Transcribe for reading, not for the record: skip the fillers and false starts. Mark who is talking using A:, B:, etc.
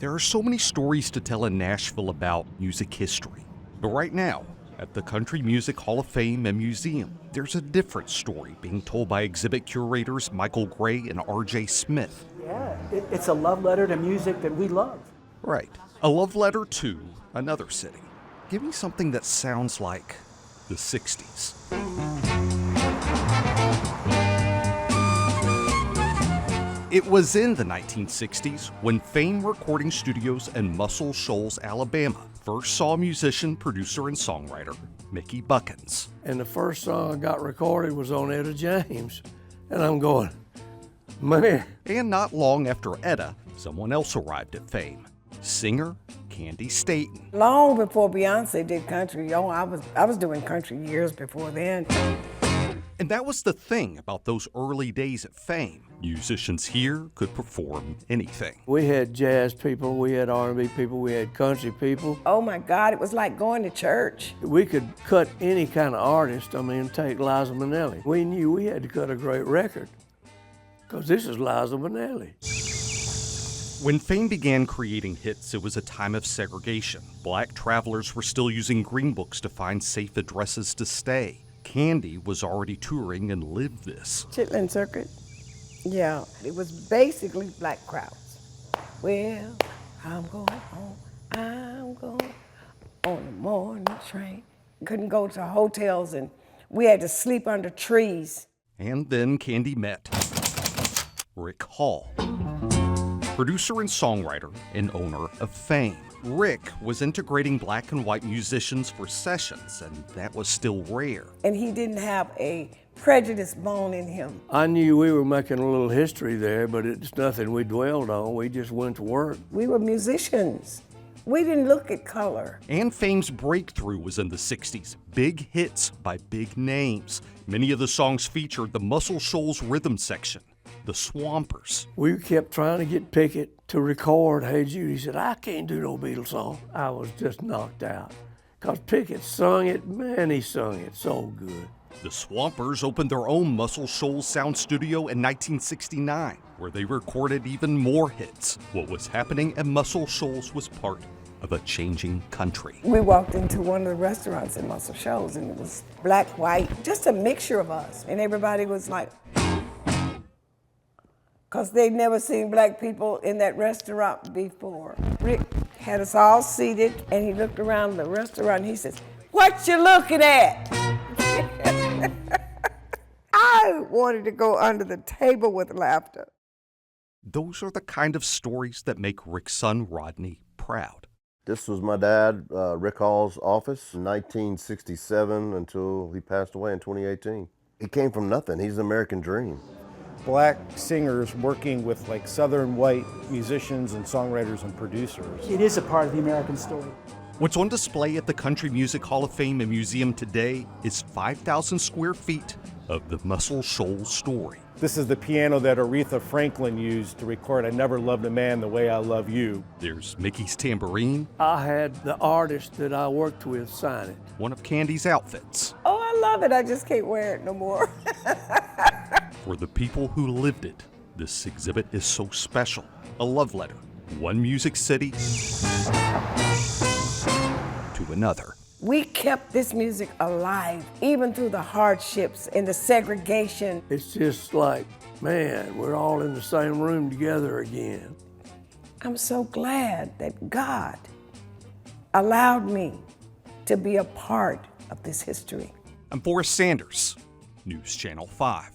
A: There are so many stories to tell in Nashville about music history. But right now, at the Country Music Hall of Fame and Museum, there's a different story being told by exhibit curators Michael Gray and R.J. Smith.
B: Yeah, it's a love letter to music that we love.
A: Right. A love letter to another city. Give me something that sounds like the 60s. It was in the 1960s when Fame Recording Studios in Muscle Shoals, Alabama, first saw musician, producer, and songwriter Mickey Buckins.
C: And the first song I got recorded was on Etta James. And I'm going, man.
A: And not long after Etta, someone else arrived at Fame. Singer Candy Staton.
D: Long before Beyonce did country, I was doing country years before then.
A: And that was the thing about those early days at Fame. Musicians here could perform anything.
C: We had jazz people, we had R&B people, we had country people.
D: Oh my God, it was like going to church.
C: We could cut any kind of artist. Take Liza Minnelli. We knew we had to cut a great record because this is Liza Minnelli.
A: When Fame began creating hits, it was a time of segregation. Black travelers were still using green books to find safe addresses to stay. Candy was already touring and lived this.
D: Chitlin Circuit. Yeah, it was basically black crowds. Well, I'm going home, I'm going on the morning train. Couldn't go to hotels and we had to sleep under trees.
A: And then Candy met Rick Hall, producer and songwriter and owner of Fame. Rick was integrating black and white musicians for sessions, and that was still rare.
D: And he didn't have a prejudice bone in him.
C: I knew we were making a little history there, but it's nothing we dwelled on. We just went to work.
D: We were musicians. We didn't look at color.
A: And Fame's breakthrough was in the 60s. Big hits by big names. Many of the songs featured the Muscle Shoals rhythm section, the Swampers.
C: We kept trying to get Pickett to record Hey Jude. He said, I can't do no Beatles song. I was just knocked out. Because Pickett sung it, man, he sung it so good.
A: The Swampers opened their own Muscle Shoals sound studio in 1969, where they recorded even more hits. What was happening at Muscle Shoals was part of a changing country.
D: We walked into one of the restaurants in Muscle Shoals and it was black, white, just a mixture of us. And everybody was like, because they'd never seen black people in that restaurant before. Rick had us all seated and he looked around the restaurant and he says, "What you looking at?" I wanted to go under the table with laughter.
A: Those are the kind of stories that make Rick's son Rodney proud.
E: This was my dad, Rick Hall's office in 1967 until he passed away in 2018. He came from nothing. He's the American dream.
F: Black singers working with like Southern white musicians and songwriters and producers.
B: It is a part of the American story.
A: What's on display at the Country Music Hall of Fame and Museum today is 5,000 square feet of the Muscle Shoals story.
F: This is the piano that Aretha Franklin used to record I Never Loved a Man the Way I Love You.
A: There's Mickey's tambourine.
C: I had the artist that I worked with sign it.
A: One of Candy's outfits.
D: Oh, I love it. I just can't wear it no more.
A: For the people who lived it, this exhibit is so special. A love letter. One music city to another.
D: We kept this music alive, even through the hardships and the segregation.
C: It's just like, man, we're all in the same room together again.
D: I'm so glad that God allowed me to be a part of this history.
A: I'm Forrest Sanders, News Channel 5.